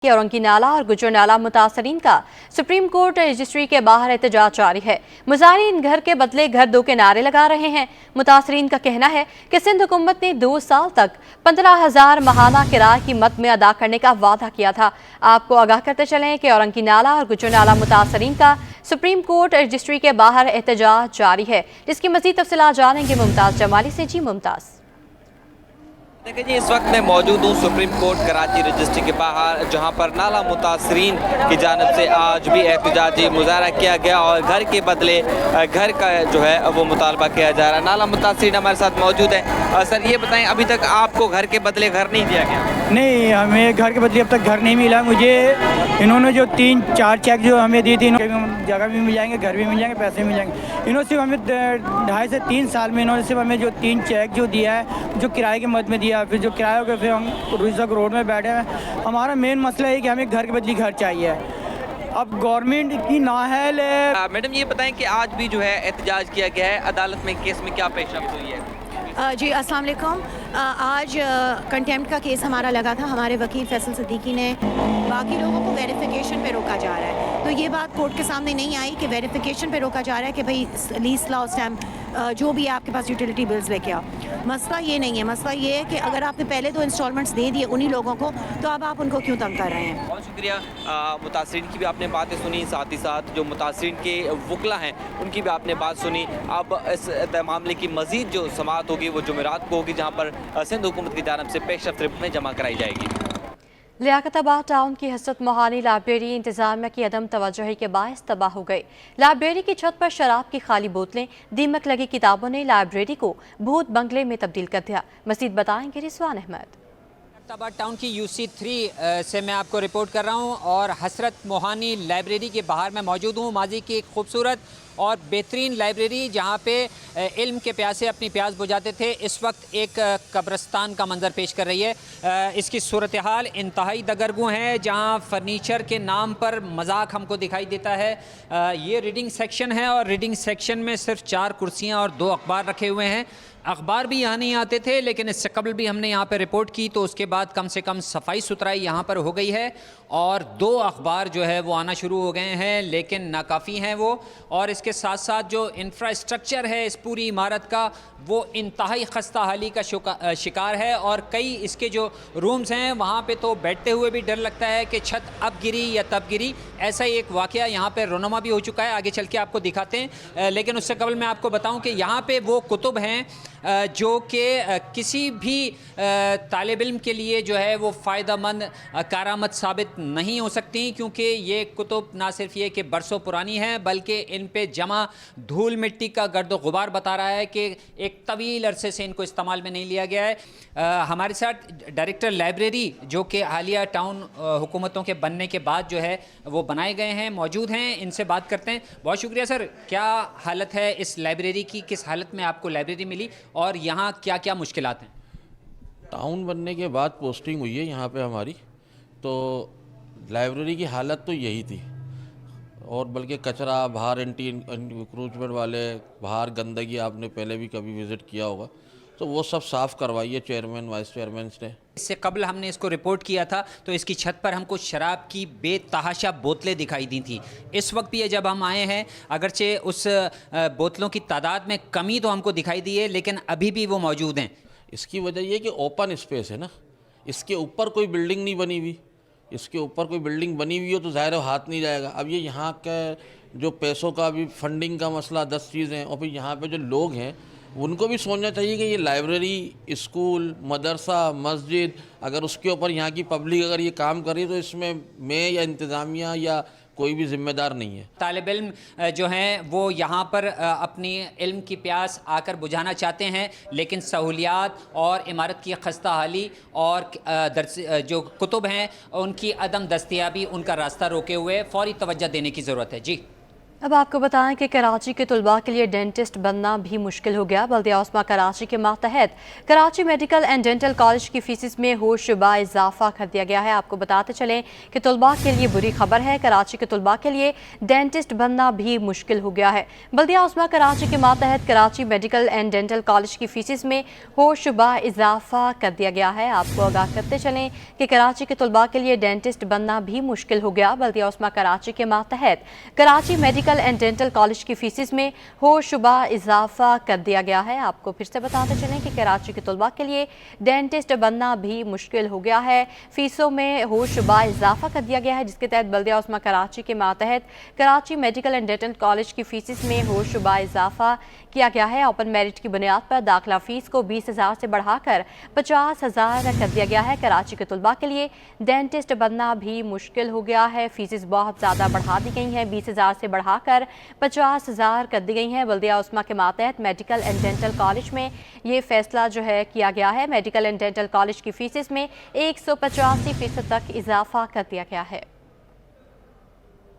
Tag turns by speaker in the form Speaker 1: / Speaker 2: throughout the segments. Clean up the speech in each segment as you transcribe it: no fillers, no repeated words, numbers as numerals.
Speaker 1: कि औरंगी नाला और गुजर नाला मुतासरीन का सुप्रीम कोर्ट रजिस्ट्री के बाहर एहतजाज जारी है। मुजाहिरीन घर के बदले घर दो के नारे लगा रहे हैं। मुतासरीन का कहना है कि सिंध हुकूमत ने 2 साल तक 15,000 माहाना किराए की मद में अदा करने का वादा किया था। आपको आगाह करते चलें कि औरंगी नाला और गुजर नाला मुतासरीन का सुप्रीम कोर्ट रजिस्ट्री के बाहर एहतजाज जारी है, जिसकी मज़ीद तफसीलात जानेंगे मुमताज़ जमाली से। जी मुमताज़।
Speaker 2: देखिए जी, इस वक्त मैं मौजूद हूँ सुप्रीम कोर्ट कराची रजिस्ट्री के बाहर, जहाँ पर नाला मुतासरीन की जानिब से आज भी एहतजाजी मुजाहरा किया गया और घर के बदले घर का जो है वो मुतालबा किया जा रहा है। नाला मुतासरीन हमारे साथ मौजूद है। सर ये बताएं, अभी तक आपको घर के बदले घर नहीं दिया गया?
Speaker 3: नहीं, हमें घर के बदले अब तक घर नहीं मिला। मुझे इन्होंने जो 3-4 चेक जो हमें दी थी, जगह भी मिल जाएंगे, घर भी मिल जाएंगे, पैसे भी मिल जाएंगे। इन्होंने सिर्फ हमें 2.5 से 3 साल में इन्होंने सिर्फ हमें जो 3 चेक जो दिया है, जो किराए के मद में दिया, फिर जो किराया हो गया, फिर हम रिजर्व रोड में बैठे हैं। हमारा मेन मसला है कि हमें घर के बदले घर चाहिए। अब गवर्नमेंट की नाअहल है।
Speaker 2: मैडम ये बताएं कि आज भी जो है एहतजाज किया गया है, अदालत में केस में क्या पेशरफ्त हुई है?
Speaker 4: जी अस्सलाम वालेकुम। आज कंटेम्प्ट का केस हमारा लगा था। हमारे वकील फैसल सिद्दीकी ने बाकी लोगों को वेरिफिकेशन पे रोका जा रहा है, तो ये बात कोर्ट के सामने नहीं आई कि वेरिफिकेशन पे रोका जा रहा है कि भाई लीज लॉ स्टैम्प जो भी आपके पास यूटिलिटी बिल्स लेके आओ। मसला ये नहीं है। मसला ये है कि अगर आपने पहले 2 इंस्टॉलमेंट्स दे दिए उन्हीं लोगों को, तो अब आप उनको क्यों तंग कर रहे हैं?
Speaker 2: बहुत शुक्रिया। मुतासरीन की भी आपने बातें सुनी, साथ ही साथ जो मुतासरीन के वकला हैं उनकी भी आपने बात सुनी। अब इस मामले की मज़ीद जो समाअत होगी वो जुमेरात को होगी, जहाँ पर सिंध हुकूमत की जानब से पेशरफ्त रिपोर्ट में जमा कराई जाएगी।
Speaker 1: लियाकताबाद टाउन की हसरत मोहानी लाइब्रेरी इंतजामिया की अदम तवज्जुही के बायस तबाह हो गई। लाइब्रेरी की छत पर शराब की खाली बोतलें, दीमक लगी किताबों ने लाइब्रेरी को भूत बंगले में तब्दील कर दिया। मज़ीद बताएंगे रिजवान अहमद।
Speaker 5: लियाकताबाद टाउन की UC3 से मैं आपको रिपोर्ट कर रहा हूँ और हसरत मोहानी लाइब्रेरी के बाहर मैं मौजूद हूँ। माजी की एक खूबसूरत और बेहतरीन लाइब्रेरी, जहाँ पे इल्म के प्यासे अपनी प्यास बुझाते थे, इस वक्त एक कब्रस्तान का मंजर पेश कर रही है। इसकी सूरत हाल इंतहाई दगरगू है, जहाँ फर्नीचर के नाम पर मजाक हमको दिखाई देता है। ये रीडिंग सेक्शन है और रीडिंग सेक्शन में सिर्फ 4 कुर्सियाँ और 2 अखबार रखे हुए हैं। अखबार भी यहाँ नहीं आते थे, लेकिन इससे कबल भी हमने यहाँ पे रिपोर्ट की तो उसके बाद कम से कम सफाई सुथराई यहाँ पर हो गई है और 2 अखबार जो है वो आना शुरू हो गए हैं, लेकिन नाकाफ़ी हैं वो। और इसके साथ साथ जो इंफ्रास्ट्रक्चर है इस पूरी इमारत का, वो इंतहाई खस्ता हाली का शिकार है और कई इसके जो रूम्स हैं वहाँ पे तो बैठते हुए भी डर लगता है कि छत अब गिरी या तब गिरी। ऐसा ही एक वाक़या यहाँ पर रोनुमा भी हो चुका है, आगे चल के आपको दिखाते हैं। लेकिन उससे कबल मैं आपको बताऊँ कि यहाँ पर वो कुतुब हैं जो कि किसी भी तालिब इल्म के लिए जो है वो फ़ायदेमंद कारामद साबित नहीं हो सकती, क्योंकि ये कुतुब ना सिर्फ ये कि बरसों पुरानी है, बल्कि इन पे जमा धूल मिट्टी का गर्द गुबार बता रहा है कि एक तवील अरसे से इनको इस्तेमाल में नहीं लिया गया है। हमारे साथ डायरेक्टर लाइब्रेरी, जो कि हालिया टाउन हुकूमतों के बनने के बाद जो है वो बनाए गए हैं, मौजूद हैं। इनसे बात करते हैं। बहुत शुक्रिया सर, क्या हालत है इस लाइब्रेरी की? किस हालत में आपको लाइब्रेरी मिली और यहाँ क्या क्या मुश्किलात हैं?
Speaker 6: टाउन बनने के बाद पोस्टिंग हुई है यहाँ पे हमारी, तो लाइब्रेरी की हालत तो यही थी। और बल्कि कचरा बाहर, एंटी इंक्रोचमेंट वाले बाहर, गंदगी आपने पहले भी कभी विज़िट किया होगा, तो वो सब साफ़ करवाइए चेयरमैन वाइस चेयरमैन ने।
Speaker 5: इससे कबल हमने इसको रिपोर्ट किया था तो इसकी छत पर हमको शराब की बेतहाशा बोतलें दिखाई दी थी। इस वक्त भी जब हम आए हैं, अगरचे उस बोतलों की तादाद में कमी तो हमको दिखाई दी है, लेकिन अभी भी वो मौजूद हैं।
Speaker 6: इसकी वजह ये कि ओपन स्पेस है ना, इसके ऊपर कोई बिल्डिंग नहीं बनी हुई। इसके ऊपर कोई बिल्डिंग बनी हुई हो तो ज़ाहिर है हाथ नहीं जाएगा। अब ये यहाँ का जो पैसों का भी फंडिंग का मसला, 10 चीज़ें, और फिर यहाँ पे जो लोग हैं उनको भी सोचना चाहिए कि ये लाइब्रेरी, स्कूल, मदरसा, मस्जिद, अगर उसके ऊपर यहाँ की पब्लिक अगर ये काम करे तो इसमें मैं या इंतज़ामिया या कोई भी जिम्मेदार नहीं है।
Speaker 5: तालिब इल्म जो हैं वो यहाँ पर अपनी इल्म की प्यास आकर बुझाना चाहते हैं, लेकिन सहूलियात और इमारत की खस्ता हाली और जो कुतुब हैं उनकी अदम दस्तयाबी उनका रास्ता रोके हुए फौरी तवज्जो देने की ज़रूरत है। जी
Speaker 1: अब आपको बताएं कि कराची के तलबा के लिए डेंटिस्ट बनना भी मुश्किल हो गया। बल्दिया उस्मा कराची के मातहत Karachi medical and dental college की फीसिस में होशरुबा इजाफा कर दिया गया है। आपको बताते चलें कि तलबा के लिए बुरी खबर है, कराची के तलबा के लिए डेंटिस्ट बनना भी मुश्किल हो गया है। बल्दिया उस्मा कराची के मातहत Karachi medical and dental college की फीसिस में होशरुबा इजाफा कर दिया गया है। आपको आगाह करते चलें कि कराची के तलबा के लिए डेंटिस्ट बनना भी मुश्किल हो गया। बल्दिया उस्मा कराची के मातहत Karachi medical and dental college की फीसिस में होशरुबा इजाफा कर दिया गया है। आपको फिर से बताते चलें कि कराची के तलबा के लिए डेंटिस्ट बनना भी मुश्किल हो गया है। फीसों में होशरुबा इजाफा कर दिया गया है, जिसके तहत बल्दिया उस्मा कराची के मातहत Karachi medical and dental college की फीसिस में होशरुबा इजाफा किया गया है। ओपन मेरिट की बुनियाद पर दाखिला फीस को 20,000 से बढ़ाकर 50,000 कर दिया गया है। कराची के तलबा के लिए डेंटिस्ट बनना भी मुश्किल हो गया है। फीसिस बहुत ज़्यादा बढ़ा दी गई हैं, 20,000 से बढ़ाकर 50,000 कर दी गई हैं। बल्दिया उस्मा के मातहत मेडिकल एंड डेंटल कॉलेज में ये फैसला जो है किया गया है। मेडिकल एंड डेंटल कॉलेज की फीसिस में 185% तक इजाफा कर दिया गया है।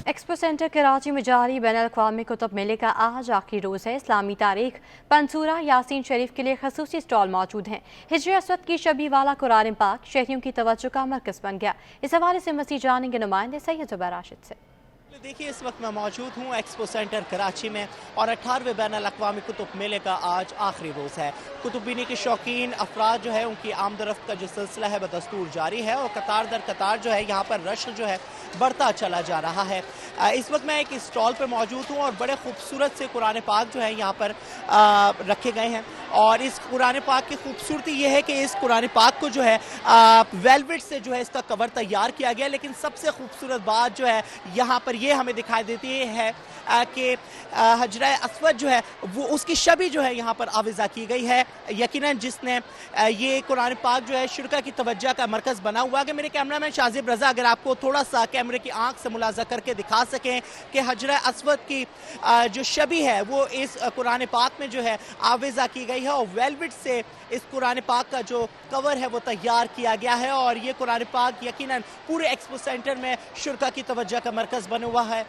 Speaker 1: एक्सपो सेंटर कराची में जारी बैनुल-अक़वामी कुतुब मेले का आज आखिरी रोज़ है। इस्लामी तारीख, पंसूरा, यासीन शरीफ के लिए खसूसी स्टॉल मौजूद हैं। हिजर असवद की शबी वाला कुरान पाक शहरियों की तवज्जो का मरकज़ बन गया। इस हवाले से मज़ीद जानेंगे नुमाइंदे सैयद ज़ुबैर राशिद से।
Speaker 7: देखिए, इस वक्त मैं मौजूद हूँ एक्सपो सेंटर कराची में और 18वें बैनुल-अक़वामी कुतुब मेले का आज आखिरी रोज़ है। कुतुब बीनी के शौकीन अफराद जो है उनकी आमदरफ्त का जो सिलसिला है बदस्तूर जारी है और कतार दर कतार जो है यहाँ पर रश जो है बढ़ता चला जा रहा है। इस वक्त मैं एक स्टॉल पर मौजूद हूँ और बड़े खूबसूरत से कुरान पाक जो है यहाँ पर रखे गए हैं और इस कुरान पाक की खूबसूरती ये है कि इस कुरान पाक को जो है वेलवेट से जो है इसका कवर तैयार किया गया। लेकिन सबसे खूबसूरत बात जो है यहाँ पर ये हमें दिखाई देती है कि हजरा अस्वद जो है वो उसकी शबी जो है यहाँ पर आविज़ा की गई है। यकीनन जिसने ये कुरान पाक जो है शुरका की तवज्जो का मरकज़ बना हुआ है। मेरे कैमरामैन शाजिब रज़ा अगर आपको थोड़ा सा कैमरे की आंख से मुलाजा करके दिखा सकें कि हजरा अस्वद की जो शबी है वो इस कुरान पाक में जो है आविज़ा की गई है और वेलवेट से इस कुरान पाक का जो कवर है वो तैयार किया गया है और ये कुरान पाक यकीनन पूरे एक्सपो सेंटर में शुरका की तवज्जो का मरकज़ बना हुआ है।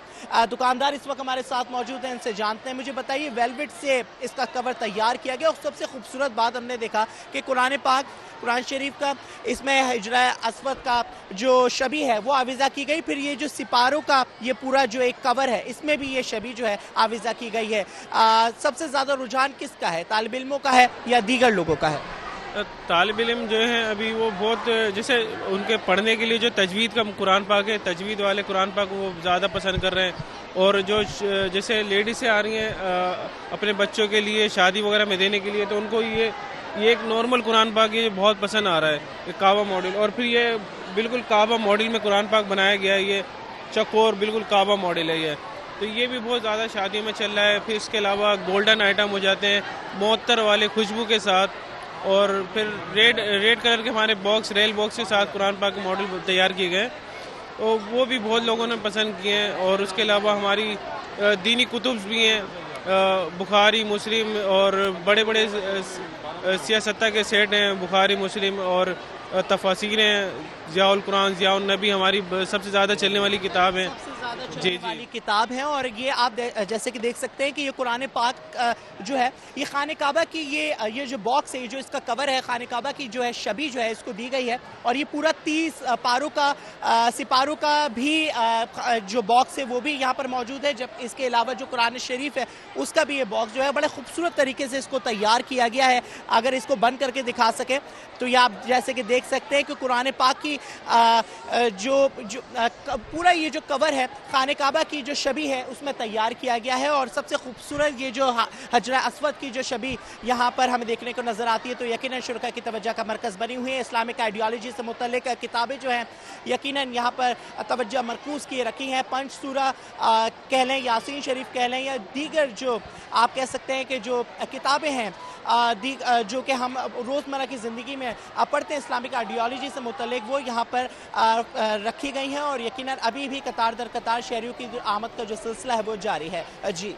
Speaker 7: दुकानदार इस वक्त हमारे साथ मौजूद हैं, इनसे जानते हैं। मुझे बताइए, वेलवेट से इसका कवर तैयार किया गया और सबसे खूबसूरत बात हमने देखा कि कुरान पाक, कुरान शरीफ का इसमें हिजरा अस्वद का जो शबी है वो आविज़ा की गई। फिर ये जो सिपारों का ये पूरा जो एक कवर है इसमें भी ये शबी जो है आविज़ा की गई है। सबसे ज़्यादा रुझान किसका है, तालिब इल्मों का है या दीगर लोगों का है?
Speaker 8: तालिब इल्म जो है अभी वो बहुत जैसे उनके पढ़ने के लिए जो तजवीद का कुरान पाक है, तजवीद वाले कुरान पाक वो ज़्यादा पसंद कर रहे हैं और जो जैसे लेडीज़ से आ रही हैं अपने बच्चों के लिए शादी वगैरह में देने के लिए, तो उनको ये एक नॉर्मल कुरान पाक ये बहुत पसंद आ रहा है, ये काबा मॉडल। और फिर ये बिल्कुल काबा मॉडल में कुरान पाक बनाया गया है, ये चकोर बिल्कुल काबा मॉडल है ये, तो ये भी बहुत ज़्यादा शादियों में चल रहा है। फिर इसके अलावा गोल्डन आइटम हो जाते हैं मुअत्तर वाले खुशबू के साथ, और फिर रेड कलर के हमारे बॉक्स, रेल बॉक्स के साथ कुरान पाक के मॉडल तैयार किए गए, तो वो भी बहुत लोगों ने पसंद किए हैं। और उसके अलावा हमारी दीनी कुतुब भी हैं, बुखारी, मुस्लिम और बड़े बड़े सियासत के सेट हैं, बुखारी, मुस्लिम और तफासीर हैं, ज़ियाउल कुरान, ज़ियाउल नबी हमारी सबसे ज़्यादा चलने वाली किताब है,
Speaker 7: जी वाली किताब है। और ये आप जैसे कि देख सकते हैं कि ये कुरान पाक जो है ये खाने काबा की ये जो बॉक्स है, जो इसका कवर है, खाने काबा की जो है शबी जो है इसको दी गई है और ये पूरा 30 पारों का सिपारों का भी जो बॉक्स है वो भी यहाँ पर मौजूद है। जब इसके अलावा जो कुरान शरीफ है उसका भी ये बॉक्स जो है बड़े खूबसूरत तरीके से इसको तैयार किया गया है। अगर इसको बंद करके दिखा सके तो ये आप जैसे कि देख सकते हैं कि कुरान पाक की पूरा ये जो कवर है खाने काबा की जो शबी है उसमें तैयार किया गया है। और सबसे खूबसूरत ये जो हजरा अस्वद की जो शबी यहाँ पर हमें देखने को नजर आती है तो यकीनन शुरका की तवज्जो का मरकज़ बनी हुई है। इस्लामिक आइडियोलॉजी से मुतल्लिक किताबें जो हैं यकीनन यहाँ पर तवज्जो मरकूज़ किए रखी हैं। पंच सूरा कह लें, यासीन शरीफ कह लें या दीगर जो आप कह सकते हैं कि जो किताबें हैं जो कि हम रोज़मर्रा की ज़िंदगी में पढ़ते हैं इस्लामिक आइडियोलॉजी से मुतल्लिक, वो यहाँ पर रखी गई हैं और यकीनन अभी भी कतार दर कतार शहरियों की आमद का जो सिलसिला है वो जारी है। जी